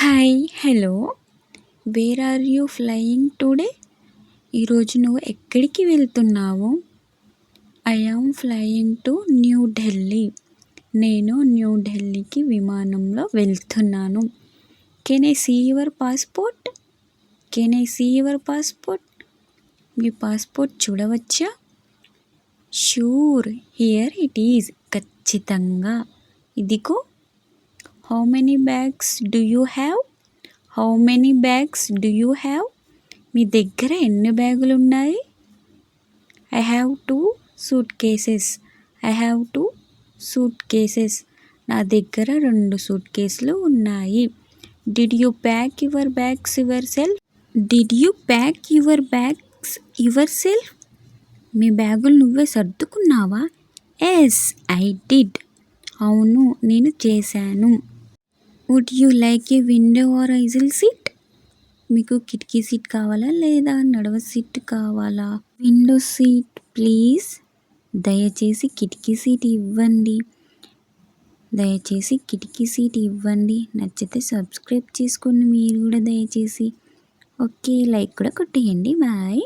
Hi hello where are you flying today? ఈరోజు నువ్వు ఎక్కడికి వెళ్తున్నావు? I am flying to New Delhi. నేను న్యూ ఢిల్లీకి విమానంలో వెళ్తున్నాను. Can I see your passport? Can I see your passport? మీ పాస్పోర్ట్ చూడవచ్చా? Sure, here it is. ఖచ్చితంగా ఇదిగో. How many bags do you have? How many bags do you have? మీ దగ్గర ఎన్ని బ్యాగులు ఉన్నాయి? I have 2 suitcases. I have 2 suitcases. నా దగ్గర 2 సూట్ కేసులు ఉన్నాయి. Did you pack your bags yourself? Did you pack your bags yourself? మీ బ్యాగులు నువ్వే సర్దుకున్నావా? Yes, I did. అవును, నేను చేశాను. Would you like a window or aisle seat? మీకు కిటికీ సీట్ కావాలా లేదా నడవ సీట్ కావాలా? Window seat please. దయచేసి కిటికీ సీట్ ఇవ్వండి. దయచేసి కిటికీ సీట్ ఇవ్వండి. నచ్చితే సబ్స్క్రైబ్ చేసుకోండి మీరు కూడా దయచేసి. ఓకే, లైక్ కూడా కొట్టేయండి. బాయ్.